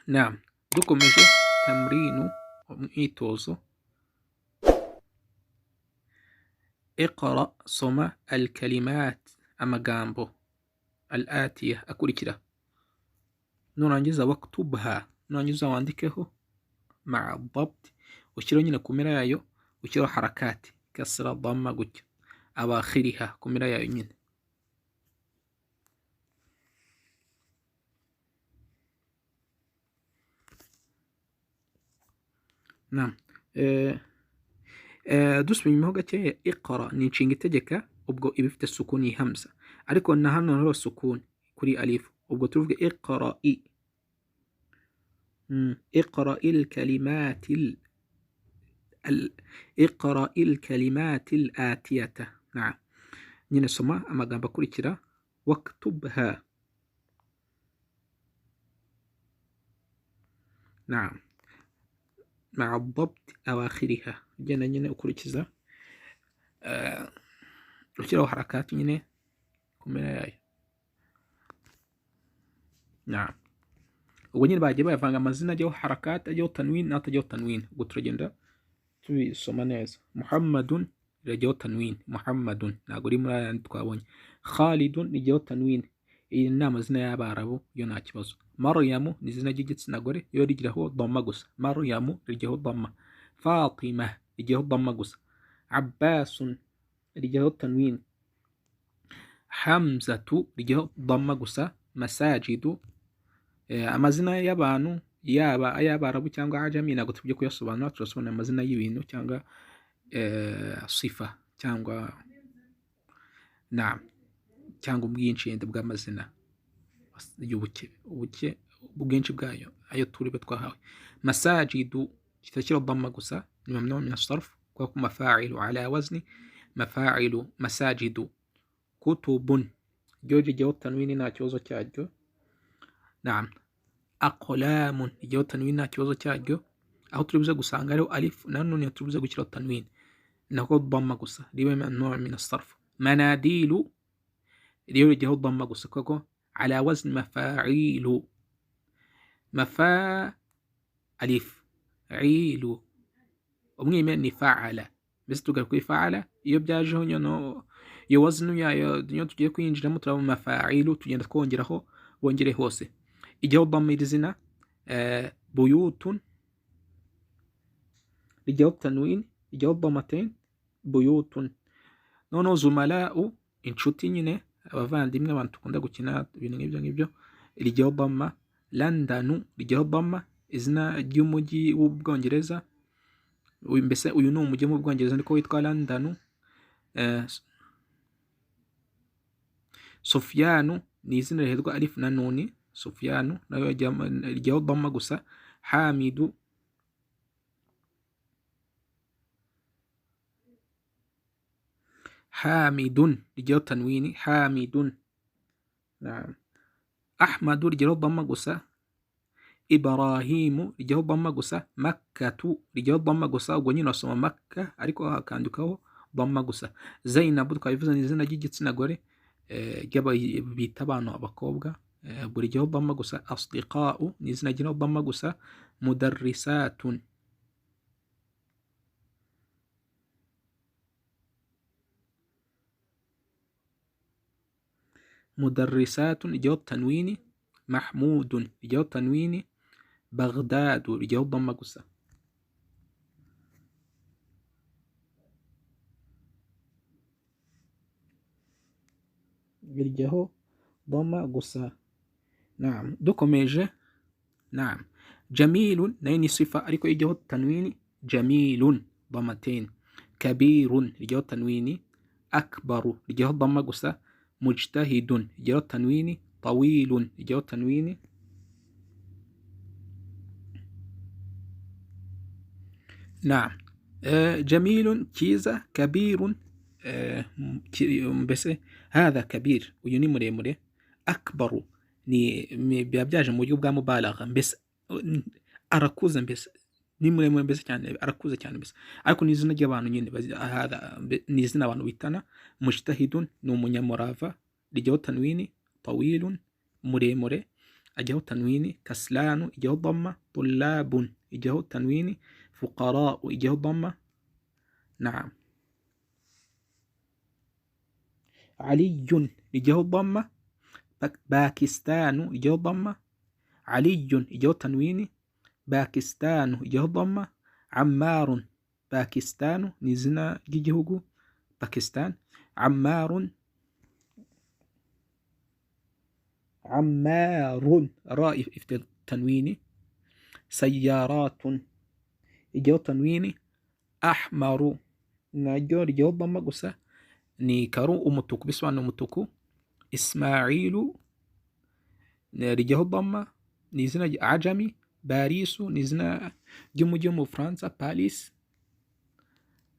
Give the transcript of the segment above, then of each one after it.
نعم dukomeje تمرين umwitozo اقرأ soma الكلمات amagambo الآتية akurikira nurangiza waktubha nurangiza wandikeho مع الضبط ushyiraho nyine ku mpera yayo ushyiraho harakati kasra dhamma gutya abakhiriha ku mpera yayo nyine نعم dusubira inyuma ho gakeya iqra ni inshinga itegeka ubwo iba ifite sukuni hamza ariko na hano hariho sukuni kuri alif ubwo tuvuge iqra'i اقرأ الكلمات اقرأ الكلمات الآتية نعم nyine soma amagambo akurikira waktubha نعم مع الضبط أواخرها ugenda nyine ukurikiza ushyiraho harakati nyine ku mpera yayo نعم ubwo nyine bagiye bayavanga amazina ajyaho harakati ajyaho tanwin n'atajyaho tanwin ubwo turagenda tubisoma neza muhammadun rijyaho tanwin muhammadun ntabwo uri muri aya twabonye khalidun rijyaho tanwin iyi ni amazina y'abarabu yo nta kibazo maryamu ni izina ry'igitsina gore yo rigiraho dhamma gusa maryamu rijyaho dhamma fatima rijyaho dhamma gusa abbasun rijyaho tanwin hamzatu rijyaho dhamma gusa masajidu amazina y'abantu yaba ay'abarabu cyangwa ajami ntabwo tujye kuyasobanura turasobanura amazina y'ibintu cyangwa sifa cyangwa naam cyangwa ubwinshi bw'amazina y'ubuke ubwinshi bwayo ayo turi twahawe masajidu kitakira dhamma gusa ni mamnu min as-sarf kwa mafa'ilu ala wazni mafa'ilu masajidu kutubun joje jyaho tanwini nta kibazo cyaryo نعم أقلام يجيو تنوين nta kibazo cyaryo aho turibuze gusanga ariho alif na none turibuze gushyiraho tanwin nako dhamma gusa ribe mamnu min as-sarf manadilu riyo rigiyeho dhamma gusa koko ala wazn mafa'ilu alif ilu umwime ni fa'ala mbese tugaruka fa'ala iyo byajeho nyono iyo wazn yayo nyo tugiye kwinjiramo turaba mafa'ilu tugenda twongeraho wongere hose igihe dhamma izina buyutun igihe tanwin igihe dhammatain buyutun noneho zumala'u inshuti nyine abavandimwe abantu tukunda gukina ibintu nk'ibyo igihe dhamma landanu igihe dhamma izina ry'umujyi w'ubwongereza mbese uyu ni umujyi mu bwongereza niko witwa landanu sufyanu ni izina riherwa alif na nuni sufyanu nayo rijyaho dhamma gusa hamidu hamidun rijyaho tanwini hamidun naam ahmadu rijyaho dhamma gusa ibrahimu rijyaho dhamma gusa makkatu rijyaho dhamma gusa ubwo nyine wasoma makka ariko hakandikaho dhamma gusa zainabu twabivuze ni izina ry'igitsina gore bita abantu abakobwa buri gihe dhamma gusa asdiqa'u ni izina ry'ino dhamma gusa mudarrisatun igihe tanwini mahmudun igihe tanwini baghdadu igihe dhamma gusa biryaho dhamma gusa نعم dukomeje نعم جميل nayo ni sifa ariko ijyaho tanwini jamilun dhammatain kabirun ijyaho tanwini akbaru ijyaho dhamma gusa mujtahidun ijyaho tanwini tawilun ijyaho tanwini نعم جميل كيزا كبير mbese هذا كبير uyu ni muremure akbaru ni biba byaje mu buryo bwa mubalagha mbese arakuze mbese ni muremure mbese cyane arakuze cyane mbese ariko ni izina ry'abantu nyine ni izina abantu bitana mujtahidun ni umunyamurava rijyaho tanwini tawilun muremure ijyaho tanwini, kaslanu ijyaho dhamma, tullabun ijyaho tanwini, fuqara'u ijyaho dhamma. Naam. Aliyun ijyaho dhamma, Pakistanu ijyaho dhamma, Aliyun ijyaho tanwini, Pakistanu ijyaho dhamma, Ammarun Pakistanu ni izina ry'igihugu Pakistan, Ammarun ra ifite tanwini, Sayyaratun ijyaho tanwini, Ahmaru naryo rijyaho dhamma gusa ni karu umutuku bisobanura umutuku, Ismailu rijyaho dhamma ni izina ajami, Barisu ni izina ry'umujyi wo mu Bufaransa Paris.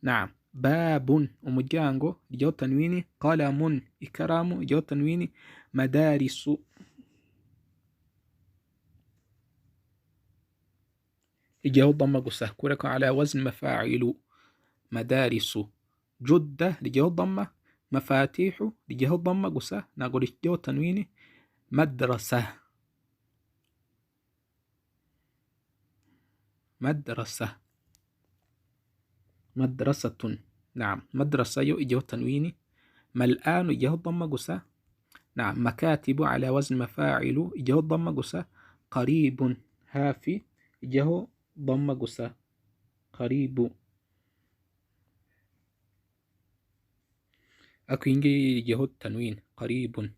Naam. Babun umuryango rijyaho tanwini, Qalamun ikaramu rijyaho tanwini, Madarisu rijyaho dhamma gusa kubera ko ala wazn mafa'ilu, Madarisu. Judda rijyaho dhamma, Mafatihu rijyaho dhamma gusa ntabwo rijyaho tanwini, Madrasa madrasatun. Naam. Madrasa yo ijyaho tanwini, Mal'anu ijyaho dhamma gusa. Naam. Makatibu ala wazn mafa'ilu ijyaho dhamma gusa, Qaribun hafi ijyaho dhamma gusa, Qaribu. Ako iyi ngiyi ijyaho tanwini, Qaribun.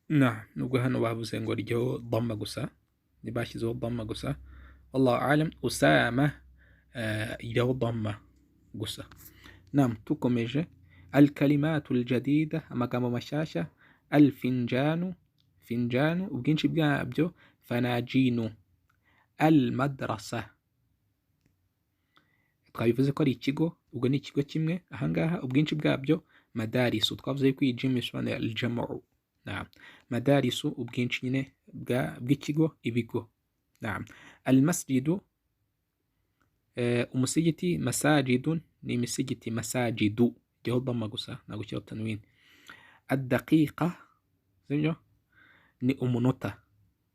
Naam. Nubwo hano bavuze ngo rijyaho dhamma gusa, ntibashyizeho dhamma gusa. Allahu a'lam. Usama ijyaho dhamma gusa. Naam. Tukomeje. Al-kalimatu al-jadida amagambo mashyashya, Al-finjanu finjanu ubwinshi bwabyo, Fanajinu. Al-madrasa twabivuze ko ari ikigo, ubwo ni ikigo kimwe. Ahangaha ubwinshi bwabyo, Madarisu twavuze ko iyi jim isobanura al-jam'u. Naam. Madarisu ubwinshi nyine bw'ikigo, ibigo. Naam. Al-masjidu umusigiti, Masajidun ni imisigiti, Masajidu ijyaho dhamma gusa ntabwo ijyaho tanwini. Ad-daqiqa sibyo ni umunota,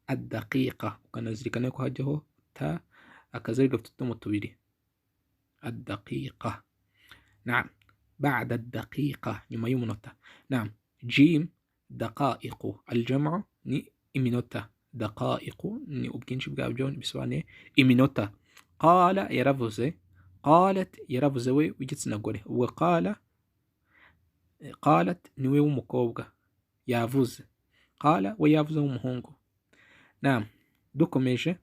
Ad-daqiqa ukanazirikana ko hajyaho ta akazeru gafite utudomo tubiri, Ad-daqiqa. Naam. Ba'da ad-daqiqa nyuma y'umunota. Naam. Jim daqa'iqu al-jam'u ni iminota, Daqa'iqu ni ubwinshi bwabyo bisobanuye iminota. Qala yaravuze, Qalat yaravuze we w'igitsina gore, ubwo Qalat niwe w'umukobwa yavuze, Qala we yavuze w'umuhungu. Naam. Dukomeje.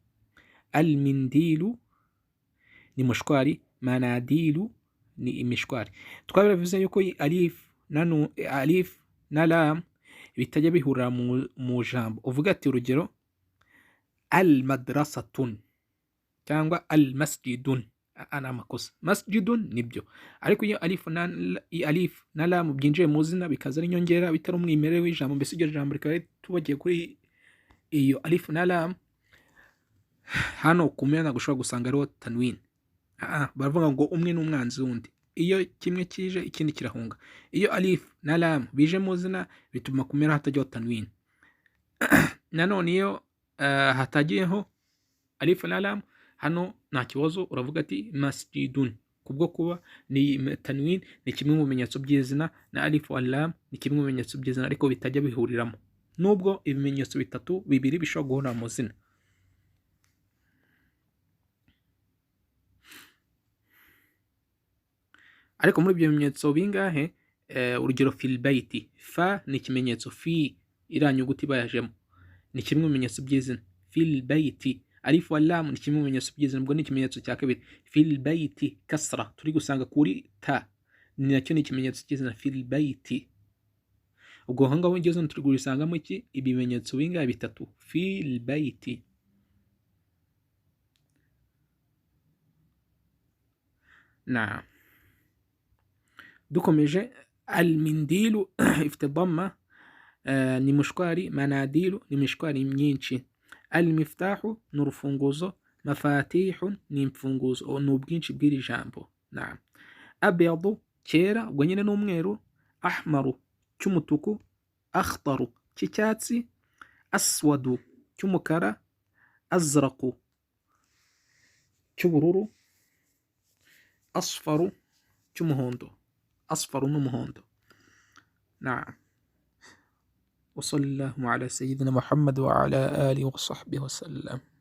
Al-mindilu ni mushwari, Manadilu ni imishwari. Twabivuze yuko alif na lam bitajya bihurira mu jambo. Uvuga ati urugero al-madrasatun cyangwa al-masjidun, ana amakosa. Masjidun nibyo, ariko iyo alif na lam byinjiye mu zina bikaza ari inyongera bitari umwimerere w'ijambo, mbese iryo jambo rikaba tubagiye kuri iyo alif na lam, hano kumena gushobora gusanga ariho tanwini. Baravuga ngo umwe n'umwanzi wundi, iyo kimwe kije ikindi kirahunga. Iyo alif na lam bije mu zina bituma kumera hatajyaho tanwini. Nanone iyo hatagiyeho alif na lam, hano nta kibazo, uravuga ati masjidun kubwo kuba ni tanwini, ni kimwe mu bimenyetso by'izina, na alif wa lam ni kimwe mu bimenyetso by'izina, ariko bitajya bihuriramo, nubwo ibimenyetso bibiri bishobora guhurira mu zina. Ariko muri ibyo bimenyetso bingahe, urugero fil baiti, fa ni ikimenyetso, fi iriya nyuguti bayajemo ni kimwe mu bimenyetso by'izina, fil baiti. Alif wa lam ni kimwe mu bimenyetso by'izina, ubwo ni ikimenyetso cya kabiri. Fil baiti kasra turi gusanga kuri ta, ni nacyo ni ikimenyetso cy'izina, fil baiti. Ubwo aho ngaho ugeze turi gusangamo iki, ibimenyetso bingahe, bitatu, fil baiti. Naam. Dukomeje. Al-mindilu ifite dhamma, ni mushwari, Manadilu ni mishwari myinshi. Al-miftahu ni urufunguzo, Mafatihun ni imfunguzo, ni ubwinshi bw'iri jambo. Naam. Abyadu cyera, ubwo nyine n'umweru, Ahmaru cy'umutuku, Akhtaru cy'icyatsi, aswadu cy'umukara, azraku cy'ubururu, asfaru cy'umuhondo. asfaru n'umuhondo. نعم. وصلى الله على سيدنا محمد وعلى آله وصحبه وسلم.